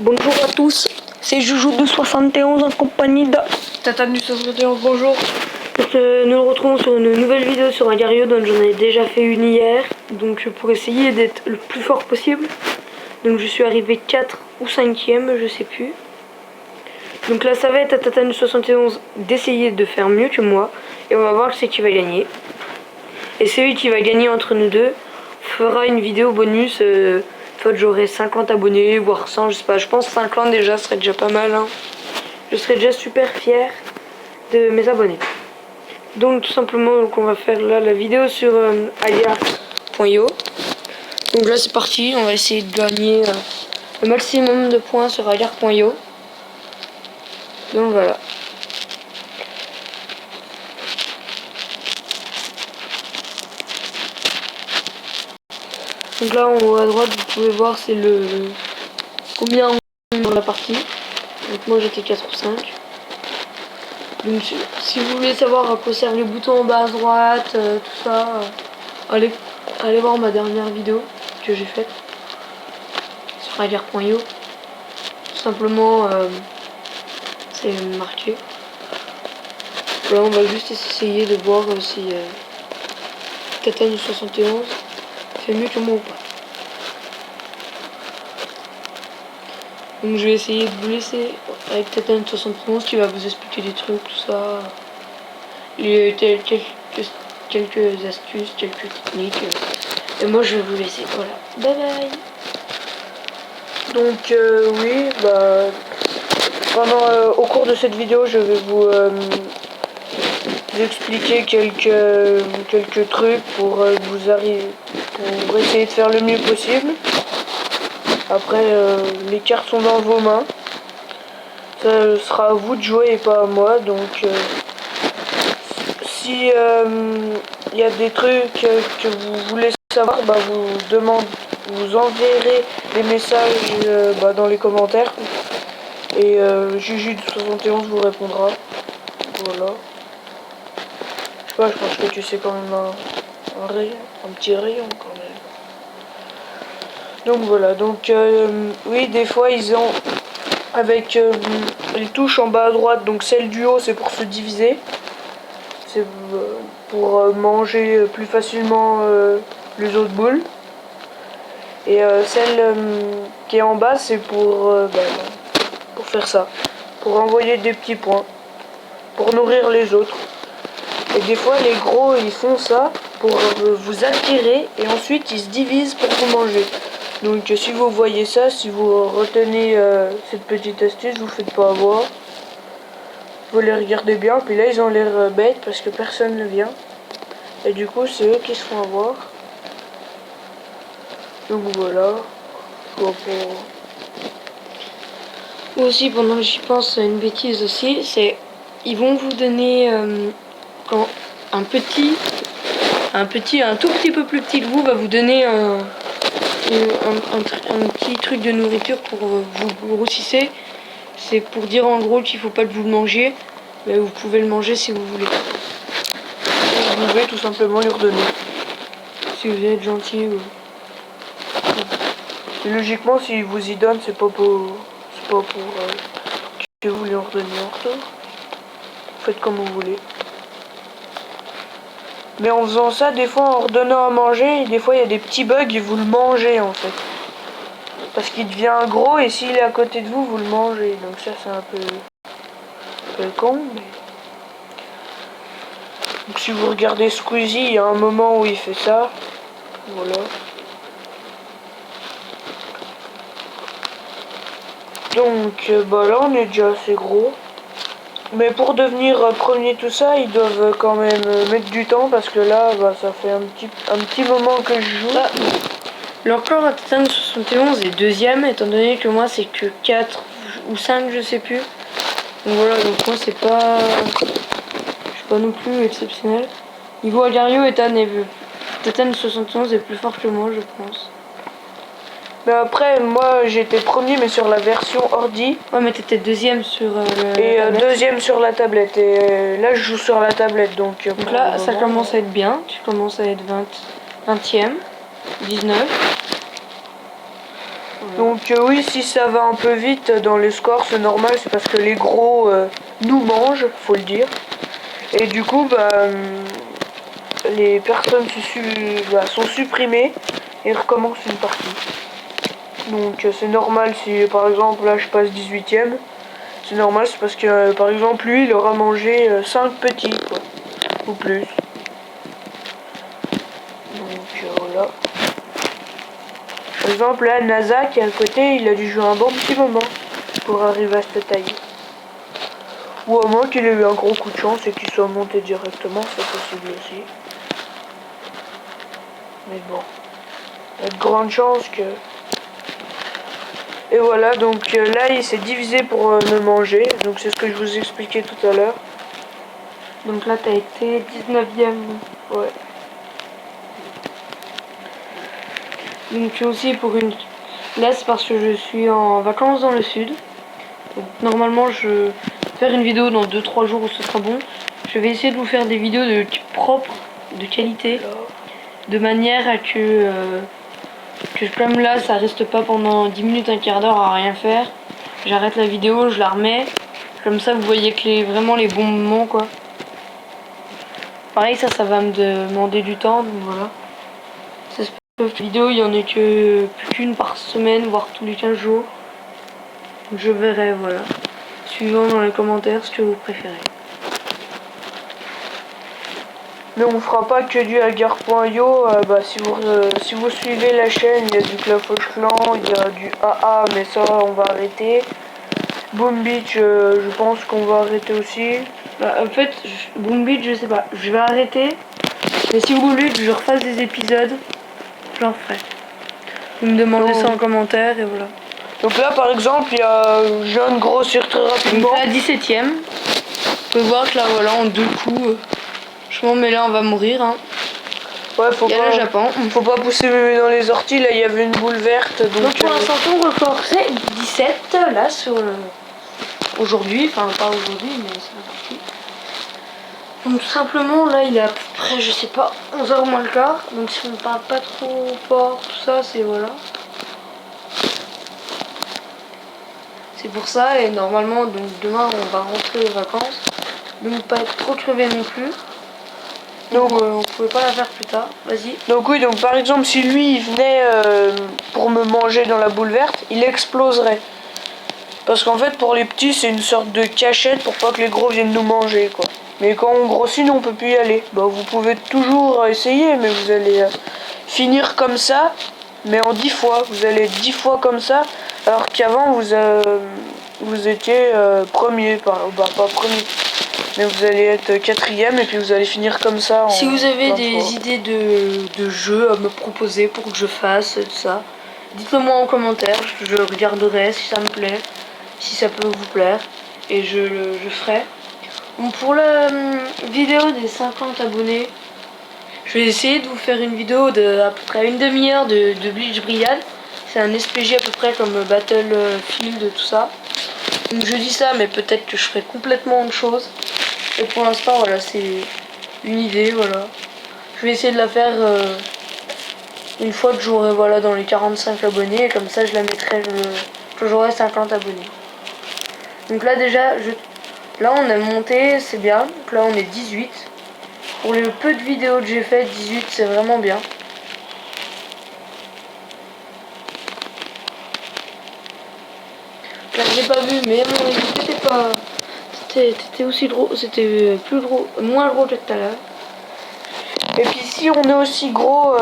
Bonjour à tous, c'est Joujou271 en compagnie de Tatanu71, bonjour. Nous le retrouvons sur une nouvelle vidéo sur un Gario, dont j'en ai déjà fait une hier. Donc pour essayer d'être le plus fort possible. Donc je suis arrivé 4 ou 5e, je sais plus. Donc là ça va être à Tatanu71 d'essayer de faire mieux que moi. Et on va voir c'est qui va gagner. Et celui qui va gagner entre nous deux fera une vidéo bonus. Soit j'aurai 50 abonnés, voire 100, je sais pas. Je pense 50 déjà serait déjà pas mal. Hein. Je serais déjà super fier de mes abonnés. Donc tout simplement, donc, on va faire là la vidéo sur alia.io. Donc là c'est parti, on va essayer de gagner le maximum de points sur alia.io. Donc voilà. Donc là en haut à droite vous pouvez voir c'est le combien on est dans la partie. Donc moi j'étais 4 ou 5. Donc si vous voulez savoir à quoi servent les boutons en bas à droite, tout ça, allez voir ma dernière vidéo que j'ai faite sur alia.io. Tout simplement c'est marqué. Là on va juste essayer de voir si Tatanu71 fait mieux que moi ou pas. Donc je vais essayer de vous laisser avec Tatanu71 qui va vous expliquer des trucs, tout ça. Et quelques astuces, quelques techniques. Et moi je vais vous laisser. Voilà. Bye bye. Donc oui, bah au cours de cette vidéo je vais vous expliquer quelques trucs pour pour essayer de faire le mieux possible. Après les cartes sont dans vos mains. Ça sera à vous de jouer et pas à moi. Donc si y a des trucs que vous voulez savoir, bah vous enverrez des messages dans les commentaires. Et Juju71 vous répondra. Voilà. Je sais pas, je pense que tu sais quand même un petit rayon quand même. Donc voilà, donc oui, des fois ils ont avec les touches en bas à droite, donc celle du haut c'est pour se diviser. C'est pour manger plus facilement les autres boules. Et celle qui est en bas c'est pour faire ça. Pour envoyer des petits points. Pour nourrir les autres. Et des fois les gros ils font ça pour vous attirer et ensuite ils se divisent pour vous manger. Donc si vous voyez ça, si vous retenez cette petite astuce, vous faites pas avoir. Vous les regardez bien, puis là ils ont l'air bêtes parce que personne ne vient. Et du coup c'est eux qui se font avoir. Donc voilà. Aussi pendant que j'y pense, une bêtise aussi, c'est ils vont vous donner un tout petit peu plus petit que vous va vous donner un petit truc de nourriture pour vous grossissez. C'est pour dire en gros qu'il faut pas que vous le mangiez, mais vous pouvez le manger si vous voulez. Vous pouvez tout simplement lui redonner. Si vous êtes gentil. Et logiquement, s'il vous y donne, c'est pas pour que vous lui en redonniez en retour. Faites comme vous voulez. Mais en faisant ça, des fois en redonnant à manger, des fois il y a des petits bugs et vous le mangez en fait. Parce qu'il devient gros et s'il est à côté de vous, vous le mangez. Donc ça c'est un peu con. Mais... Donc si vous regardez Squeezie, il y a un moment où il fait ça. Voilà. Donc là on est déjà assez gros. Mais pour devenir premier tout ça, ils doivent quand même mettre du temps parce que là, ça fait un petit moment que je joue. L'encore à Tatanu71 est deuxième, étant donné que moi c'est que 4 ou 5, je sais plus. Donc voilà, donc moi c'est pas... Je suis pas non plus exceptionnel. Niveau Agario, Tatanu71 est plus fort que moi, je pense. Mais après, moi j'étais premier, mais sur la version ordi. Ouais, mais t'étais deuxième sur et deuxième sur la tablette. Et là, je joue sur la tablette. Donc là, ça commence à être bien. Tu commences à être 20e, 19. Donc oui, si ça va un peu vite dans les scores, c'est normal, c'est parce que les gros nous mangent, faut le dire. Et du coup, les personnes sont supprimées et recommencent une partie. Donc c'est normal si par exemple là je passe 18ème, c'est normal, c'est parce que par exemple lui il aura mangé 5 petits quoi, ou plus. Donc voilà. Par exemple là NASA qui est à côté, il a dû jouer un bon petit moment pour arriver à cette taille. Ou à moins qu'il ait eu un gros coup de chance et qu'il soit monté directement, c'est possible aussi. Mais bon, il y a de grandes chances que... Et voilà, donc là il s'est divisé pour me manger, donc c'est ce que je vous expliquais tout à l'heure. Donc là, t'as été 19ème. Ouais. Donc aussi pour une... Là, c'est parce que je suis en vacances dans le sud. Donc, normalement, je vais faire une vidéo dans 2-3 jours où ce sera bon. Je vais essayer de vous faire des vidéos de type propre, de qualité, de manière à que comme là, ça reste pas pendant 10 minutes, un quart d'heure à rien faire. J'arrête la vidéo, je la remets. Comme ça, vous voyez que vraiment les bons moments, quoi. Pareil, ça va me demander du temps, donc voilà. Cette vidéo, il y en a que plus qu'une par semaine, voire tous les 15 jours. Donc je verrai, voilà. Suivant dans les commentaires ce que vous préférez. Mais on fera pas que du Hagar.io, si vous suivez la chaîne, il y a du Clafouche Clan, il y a du AA, mais ça on va arrêter. Boom Beach, je pense qu'on va arrêter aussi. Bah, en fait, Boom Beach, je sais pas, je vais arrêter. Mais si vous voulez que je refasse des épisodes, j'en ferai. Vous me demandez ça en commentaire et voilà. Donc là par exemple, il y a je viens de grossir très rapidement. Donc là, 17ème. Vous pouvez voir que là, voilà, en 2 coups, franchement, mais là, on va mourir. Hein. Ouais, il y a le Japon. Faut pas pousser bébé dans les orties, là il y avait une boule verte. Donc pour l'instant, ton record c'est 17 là sur aujourd'hui, enfin pas aujourd'hui, mais c'est la partie. Donc tout simplement, là il est à peu près, je sais pas, 11h moins le quart. Donc si on parle pas trop fort, tout ça, c'est voilà. C'est pour ça, et normalement, donc demain on va rentrer aux vacances. Donc pas être trop crevé non plus. Donc on pouvait pas la faire plus tard, vas-y. Donc oui, donc par exemple si lui il venait pour me manger dans la boule verte, il exploserait. Parce qu'en fait pour les petits c'est une sorte de cachette pour pas que les gros viennent nous manger quoi. Mais quand on grossit, nous on peut plus y aller. Bah vous pouvez toujours essayer, mais vous allez finir comme ça, mais en 10 fois. Vous allez être 10 fois comme ça, alors qu'avant vous étiez premier, pas premier. Mais vous allez être 4ème et puis vous allez finir comme ça. Si vous avez des idées de jeux à me proposer pour que je fasse tout ça, dites-le moi en commentaire, je regarderai si ça me plaît, si ça peut vous plaire, et je ferai. Bon, pour la vidéo des 50 abonnés, je vais essayer de vous faire une vidéo de à peu près une demi-heure de Bleach Brigade. C'est un SPJ à peu près comme Battlefield, tout ça. Donc je dis ça, mais peut-être que je ferai complètement autre chose. Et pour l'instant, voilà, c'est une idée, voilà. Je vais essayer de la faire une fois que j'aurai, voilà, dans les 45 abonnés. Et comme ça, je la mettrai quand j'aurai 50 abonnés. Donc là, déjà, là, on a monté, c'est bien. Donc là, on est 18. Pour le peu de vidéos que j'ai fait, 18, c'est vraiment bien. Là, j'ai pas vu, mais mon avis, c'était pas... C'était aussi gros, c'était plus gros, moins gros que tout à l'heure. Et puis si on est aussi gros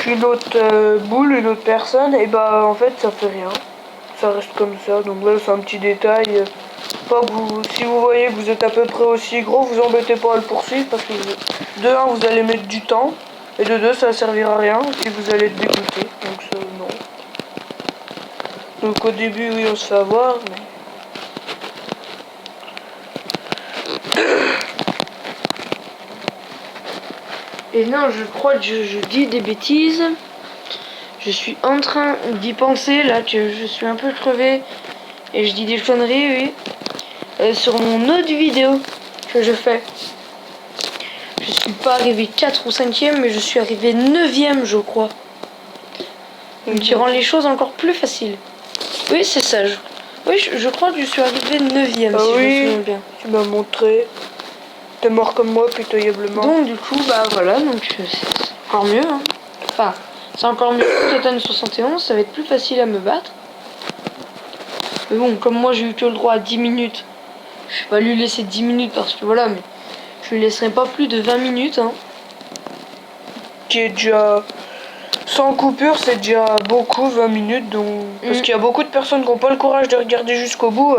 qu'une autre boule, une autre personne, et bah en fait ça fait rien. Ça reste comme ça, donc là c'est un petit détail. Pas que si vous voyez que vous êtes à peu près aussi gros, vous embêtez pas à le poursuivre parce que de 1 vous allez mettre du temps, et de 2 ça ne servira à rien, et vous allez être dégoûté. Donc ça, non. Donc au début oui on se fait avoir, mais... Et non, je crois que je dis des bêtises. Je suis en train d'y penser, là, que je suis un peu crevé. Et je dis des conneries, oui. Sur mon autre vidéo que je fais. Je suis pas arrivé 4 ou 5ème, mais je suis arrivé 9ème, je crois. Donc qui rend les choses encore plus faciles. Oui, c'est ça. Oui, je crois que je suis arrivé 9ème, si je me souviens bien. Tu m'as montré. T'es mort comme moi, pitoyablement. Donc du coup, bah voilà, donc c'est encore mieux. Hein. Enfin, c'est encore mieux que Titan 71, ça va être plus facile à me battre. Mais bon, comme moi j'ai eu que le droit à 10 minutes, je vais pas lui laisser 10 minutes parce que voilà, mais je lui laisserai pas plus de 20 minutes. Hein. Qui est déjà... Sans coupure, c'est déjà beaucoup, 20 minutes. Donc... Parce qu'il y a beaucoup de personnes qui n'ont pas le courage de regarder jusqu'au bout.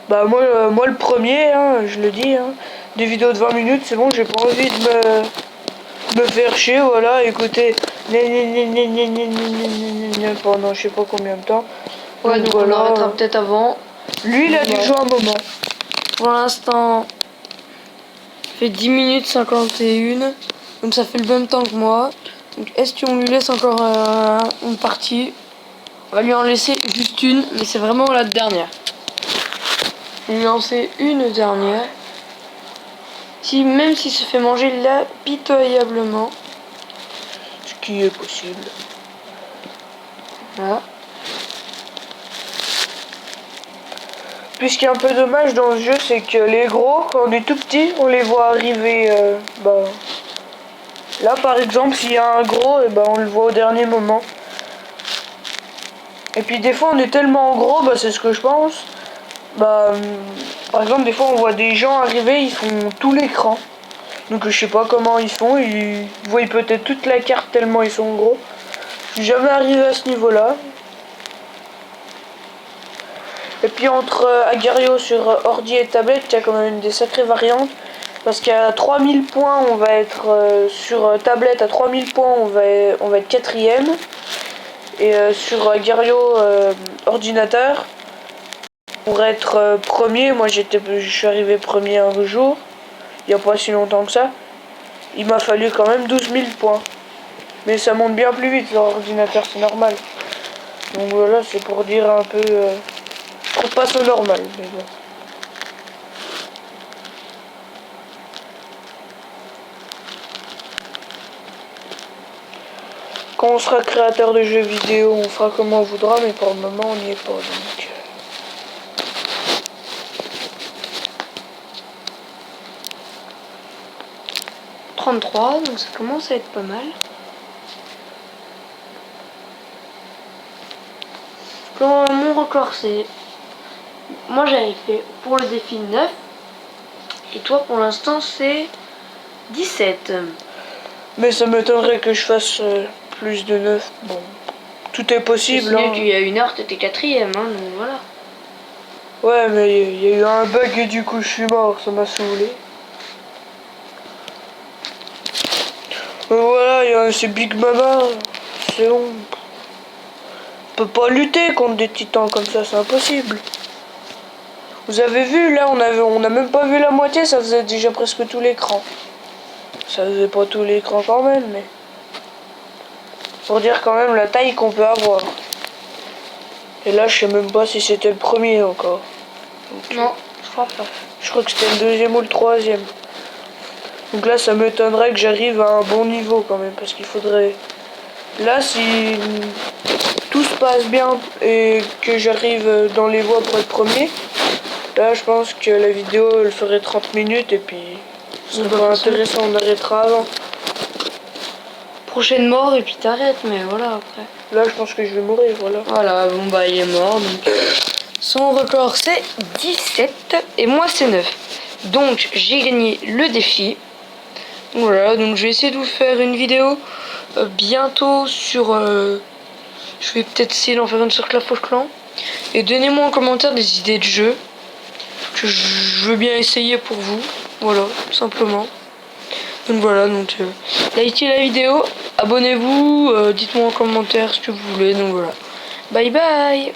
Bah moi le premier, hein, je le dis, hein, des vidéos de 20 minutes, c'est bon, j'ai pas envie de me faire chier, voilà, écoutez, pendant je sais pas combien de temps. Ouais, donc voilà. on arrêtera peut-être avant. Lui, il a dû jouer un moment. Pour l'instant, il fait 10 minutes 51, donc ça fait le même temps que moi. Donc est-ce qu'on lui laisse encore une partie? On va lui en laisser juste une, mais c'est vraiment la dernière. Je vais lui lancer une dernière. Même s'il se fait manger là pitoyablement. Ce qui est possible. Voilà. Puis ce qui est un peu dommage dans ce jeu, c'est que les gros, quand on est tout petit, on les voit arriver. Là par exemple, s'il y a un gros, et on le voit au dernier moment. Et puis des fois on est tellement gros, c'est ce que je pense. Par exemple, des fois on voit des gens arriver, ils font tout l'écran. Donc je sais pas comment ils font, ils voient peut-être toute la carte tellement ils sont gros. Je suis jamais arrivé à ce niveau-là. Et puis entre Agario sur ordi et tablette, il y a quand même des sacrées variantes. Parce qu'à 3000 points, on va être sur tablette, à 3000 points, on va être 4ème. Et sur Agario ordinateur, pour être premier, moi je suis arrivé premier un jour, il n'y a pas si longtemps que ça. Il m'a fallu quand même 12 000 points. Mais ça monte bien plus vite sur ordinateur, c'est normal. Donc voilà, c'est pour dire un peu... je trouve pas ça normal, mais bon. Quand on sera créateur de jeux vidéo, on fera comme on voudra, mais pour le moment, on n'y est pas. Donc... 33, donc ça commence à être pas mal. Mon record c'est... Moi j'avais fait pour le défi 9. Et toi pour l'instant c'est 17. Mais ça m'étonnerait que je fasse plus de 9. Bon, tout est possible. Hein. Il y a 1 heure t'étais 4ème, hein, donc voilà. Ouais, mais il y a eu un bug et du coup je suis mort, ça m'a saoulé. Voilà, c'est Big Mama, c'est bon. On peut pas lutter contre des titans comme ça, c'est impossible. Vous avez vu, là, on a même pas vu la moitié, ça faisait déjà presque tout l'écran. Ça faisait pas tout l'écran quand même, mais... Pour dire quand même la taille qu'on peut avoir. Et là, je sais même pas si c'était le premier encore. Donc, non, je crois pas. Je crois que c'était le 2ème ou le 3ème. Donc là, ça m'étonnerait que j'arrive à un bon niveau quand même, parce qu'il faudrait... Là, si tout se passe bien et que j'arrive dans les voies pour être premier, là, je pense que la vidéo, elle ferait 30 minutes et puis ce serait pas intéressant, on arrêtera avant. Prochaine mort et puis t'arrêtes, mais voilà après. Là, je pense que je vais mourir, voilà. Voilà, bon bah il est mort, donc... Son record c'est 17 et moi c'est 9. Donc j'ai gagné le défi. Voilà, donc je vais essayer de vous faire une vidéo bientôt sur... je vais peut-être essayer d'en faire une sur Clash of Clans. Et donnez-moi en commentaire des idées de jeux que je veux bien essayer pour vous. Voilà, tout simplement. Donc voilà, donc likez la vidéo, abonnez-vous, dites-moi en commentaire ce que vous voulez. Donc voilà. Bye bye.